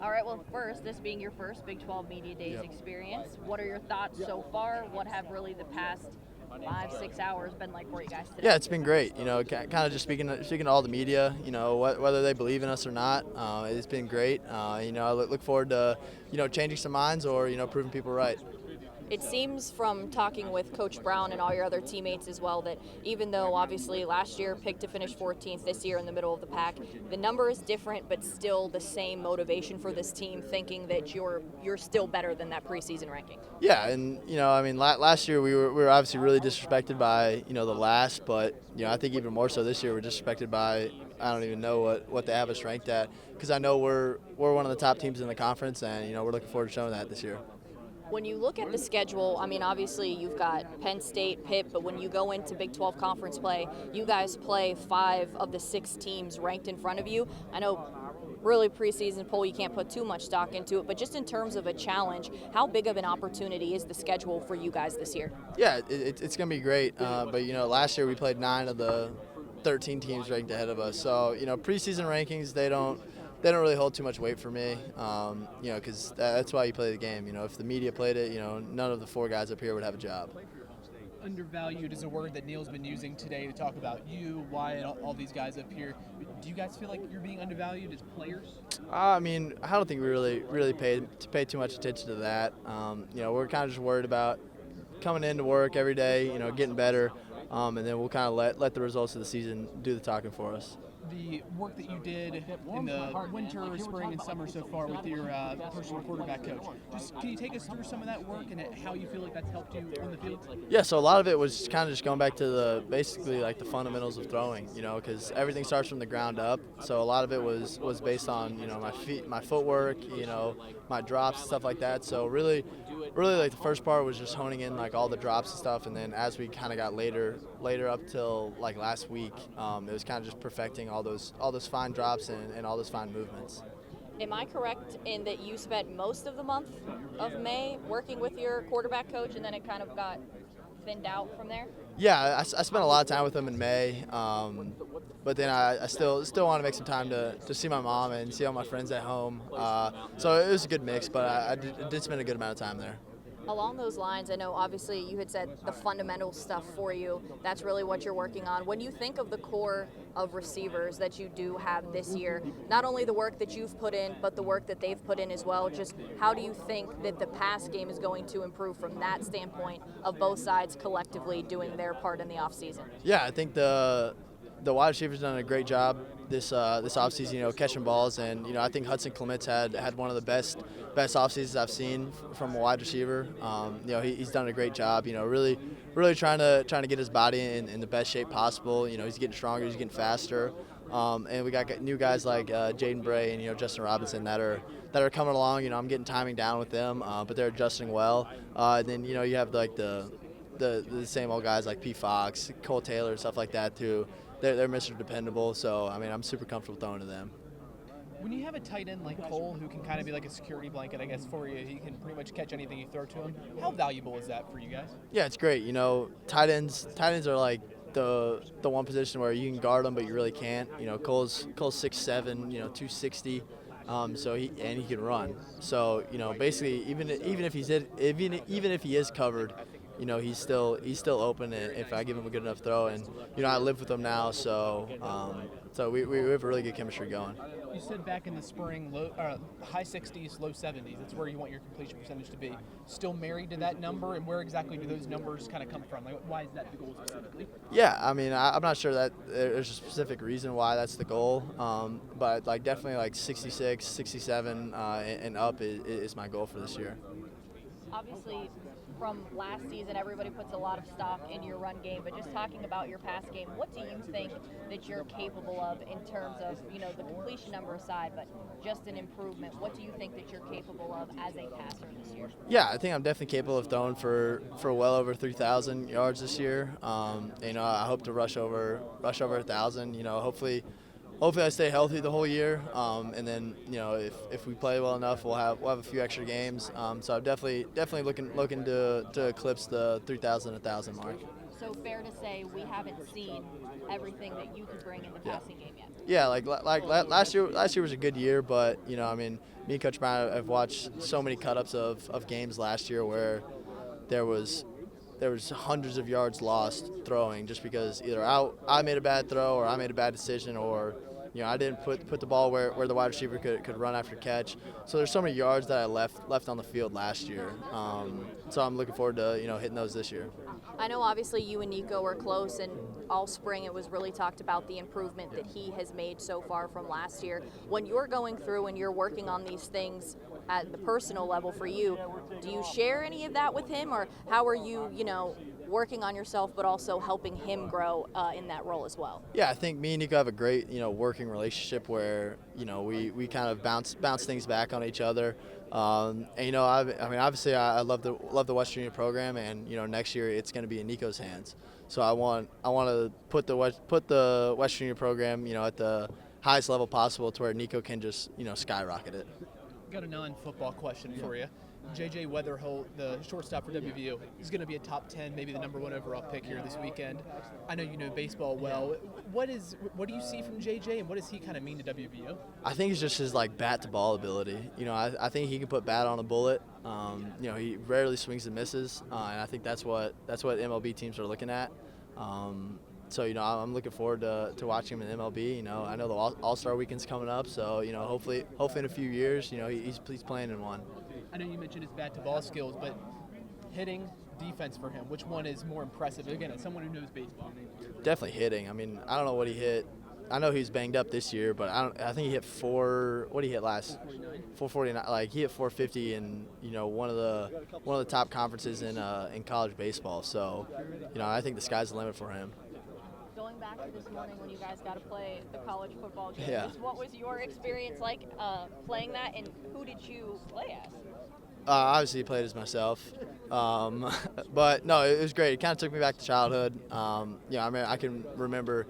All right, well, first, this being your first Big 12 Media Days Yep. experience, what are your thoughts so far? What have really the past 5, 6 hours been like for you guys today? Yeah, it's been great. Kind of just speaking to all the media. Whether they believe in us or not, it's been great. I look forward to changing some minds or proving people right. It seems from talking with Coach Brown and all your other teammates as well that even though obviously last year picked to finish 14th, this year in the middle of the pack, the number is different, but still the same motivation for this team, thinking that you're still better than that preseason ranking. Yeah, and last year we were obviously really disrespected by the last, but I think even more so this year we're disrespected by I don't even know what they have us ranked at because I know we're one of the top teams in the conference, and we're looking forward to showing that this year. When you look at the schedule, I mean, obviously you've got Penn State, Pitt, but when you go into Big 12 conference play, you guys play 5 of the 6 teams ranked in front of you. I know really preseason poll, you can't put too much stock into it, but just in terms of a challenge, how big of an opportunity is the schedule for you guys this year? Yeah, it's going to be great. But last year we played 9 of the 13 teams ranked ahead of us. So preseason rankings they don't really hold too much weight for me. Because that's why you play the game. If the media played it, none of the 4 guys up here would have a job. Undervalued is a word that Neil's been using today to talk about you, Wyatt, all these guys up here. Do you guys feel like you're being undervalued as players? I don't think we really pay too much attention to that. We're kind of just worried about coming into work every day, getting better, and then we'll kind of let the results of the season do the talking for us. The work that you did in the winter, spring, and summer so far with your personal quarterback coach. Just can you take us through some of that work and how you feel like that's helped you on the field? Yeah, so a lot of it was kind of just going back to basically like the fundamentals of throwing, because everything starts from the ground up. So a lot of it was based on my feet, my footwork, my drops, stuff like that. So really like the first part was just honing in like all the drops and stuff, and then as we kind of got later up till like last week, it was kind of just perfecting all those fine drops and all those fine movements. Am I correct in that you spent most of the month of May working with your quarterback coach and then it kind of got thinned out from there? Yeah, I spent a lot of time with him in May, but then I still want to make some time to see my mom and see all my friends at home. So it was a good mix, but I did spend a good amount of time there. Along those lines, I know obviously you had said the fundamental stuff for you, that's really what you're working on. When you think of the core of receivers that you do have this year, not only the work that you've put in, but the work that they've put in as well, just how do you think that the pass game is going to improve from that standpoint of both sides collectively doing their part in the offseason? Yeah, I think the wide receivers done a great job this offseason, catching balls, and I think Hudson Clement's had one of the best offseasons I've seen from a wide receiver. He's done a great job. Really trying to get his body in the best shape possible. He's getting stronger, he's getting faster, and we got new guys like Jaden Bray and Justin Robinson that are coming along. I'm getting timing down with them, but they're adjusting well. And then you have like the same old guys like P. Fox, Cole Taylor, stuff like that too. They're Mr. Dependable, so I'm super comfortable throwing to them. When you have a tight end like Cole, who can kind of be like a security blanket, I guess, for you, he can pretty much catch anything you throw to him. How valuable is that for you guys? Yeah, it's great. Tight ends are like the one position where you can guard them, but you really can't. Cole's 6'7", 260. So he can run. So basically, even if he is covered, he's still open if I give him a good enough throw. And I live with him now, so we have a really good chemistry going. You said back in the spring, high 60s, low 70s. That's where you want your completion percentage to be. Still married to that number, and where exactly do those numbers kind of come from? Like, why is that the goal specifically? Yeah, I'm not sure that there's a specific reason why that's the goal, but like definitely like 66, 67 and up is my goal for this year. Obviously, from last season, everybody puts a lot of stock in your run game, but just talking about your pass game, what do you think that you're capable of in terms of, the completion number aside, but just an improvement? What do you think that you're capable of as a passer this year? Yeah, I think I'm definitely capable of throwing for well over 3,000 yards this year. I hope to rush over 1,000. Hopefully I stay healthy the whole year, and then if we play well enough, we'll have a few extra games. So I'm definitely looking to eclipse the 3,000 1,000 mark. So So fair to say we haven't seen everything that you could bring in the passing game yet. Yeah, like last year was a good year, but I mean, me and Coach Brown have watched so many cut-ups of games last year where there was hundreds of yards lost throwing just because either I made a bad throw or I made a bad decision, or I didn't put the ball where the wide receiver could run after catch. So there's so many yards that I left on the field last year. So I'm looking forward to hitting those this year. I know obviously you and Nico were close, and all spring it was really talked about the improvement that he has made so far from last year. When you're going through and you're working on these things at the personal level for you, do you share any of that with him, or how are you, working on yourself but also helping him grow in that role as well? Yeah, I think me and Nico have a great, working relationship where, we kind of bounce things back on each other. And I mean, obviously, I love the West Virginia program, and next year it's going to be in Nico's hands. So I want to put the West Virginia program, at the highest level possible, to where Nico can just skyrocket it. Got a non-football question for you. JJ Wetherholt, the shortstop for WVU, is going to be a top 10, maybe the #1 overall pick here this weekend. I know you know baseball well. What do you see from JJ, and what does he kind of mean to WVU? I think it's just his bat to ball ability. I think he can put bat on a bullet. He rarely swings and misses, and I think that's what MLB teams are looking at. So I'm looking forward to watching him in MLB. I know the All-Star weekend's coming up, so hopefully in a few years, he's playing in one. I know you mentioned his bat to ball skills, but hitting, defense for him, which one is more impressive? Again, as someone who knows baseball. Definitely hitting. I mean, I don't know what he hit. I know he's banged up this year, but I think he hit what did he hit last? 449. Like he hit 450 in one of the top conferences in college baseball. So I think the sky's the limit for him. Going back to this morning when you guys got to play the college football game, Yeah. What was your experience like playing that, and who did you play as? Obviously, played as myself, but no, it was great. It kind of took me back to childhood. I mean, I can remember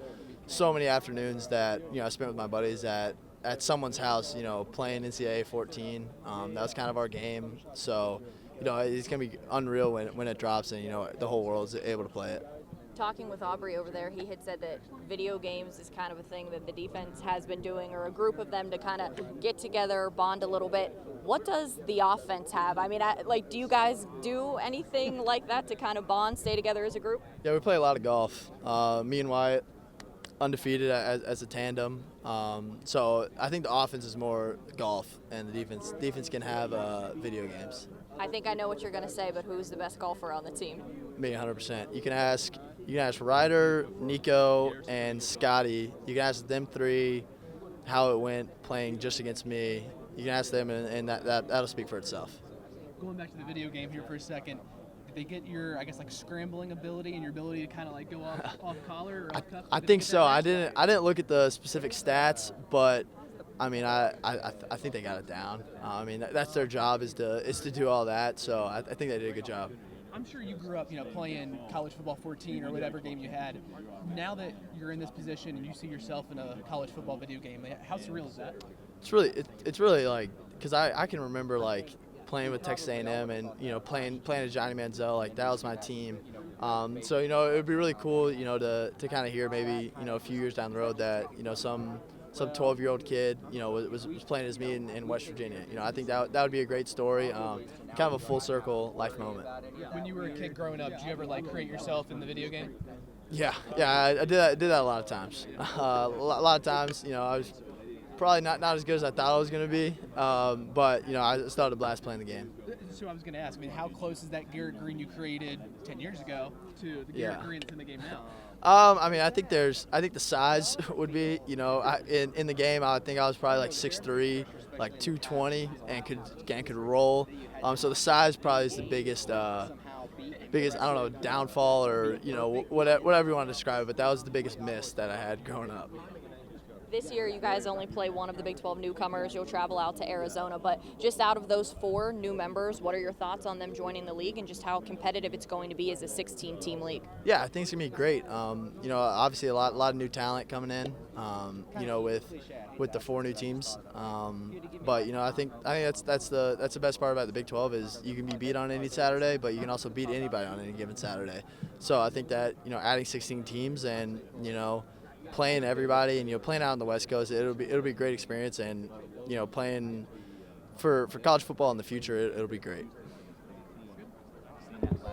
so many afternoons that I spent with my buddies at someone's house, playing NCAA 14. That was kind of our game. So, it's gonna be unreal when it drops and the whole world's able to play it. Talking with Aubrey over there, he had said that video games is kind of a thing that the defense has been doing, or a group of them to kind of get together, bond a little bit. What does the offense have? I mean, do you guys do anything like that to kind of bond, stay together as a group? Yeah, we play a lot of golf. Me and Wyatt, undefeated as a tandem. So I think the offense is more golf, and the defense can have video games. I think I know what you're going to say, but who's the best golfer on the team? Me, 100%. You can ask Ryder, Nico, and Scotty. You can ask them three how it went playing just against me. You can ask them, and that'll speak for itself. Going back to the video game here for a second, did they get your, scrambling ability and your ability to kind of go off collar or off cuff? I think so. I didn't look at the specific stats, but I mean, I think they got it down. I mean, that's their job is to do all that. So I think they did a good job. I'm sure you grew up, playing college football 14 or whatever game you had. Now that you're in this position and you see yourself in a college football video game, how surreal is that? It's really because I can remember playing with Texas A&M and playing as Johnny Manziel, that was my team. So it would be really cool to kind of hear maybe a few years down the road that some 12-year-old kid was playing as me in West Virginia. I think that would be a great story, kind of a full circle life moment. When you were a kid growing up, did you ever create yourself in the video game? Yeah, I did that a lot of times. A lot of times, I was probably not as good as I thought I was going to be, but I still had a blast playing the game. So I was going to ask, how close is that Garrett Greene you created 10 years ago to the Garrett Greene that's in the game now? I mean, I think the size would be, in the game, I think I was probably 6'3", 220, and could roll. So the size probably is the biggest, I don't know, downfall or whatever you want to describe it. But that was the biggest miss that I had growing up. this year you guys only play one of the Big 12 newcomers. You'll travel out to Arizona, but just out of those 4 new members, what are your thoughts on them joining the league and just how competitive it's going to be as a 16-team league? Yeah, I think it's gonna be great. Obviously a lot of new talent coming in. With the 4 new teams. But I think that's the best part about the Big 12 is you can be beat on any Saturday, but you can also beat anybody on any given Saturday. So I think that adding 16 teams and playing everybody and playing out on the West Coast, it'll be a great experience, and playing for college football in the future, it'll be great.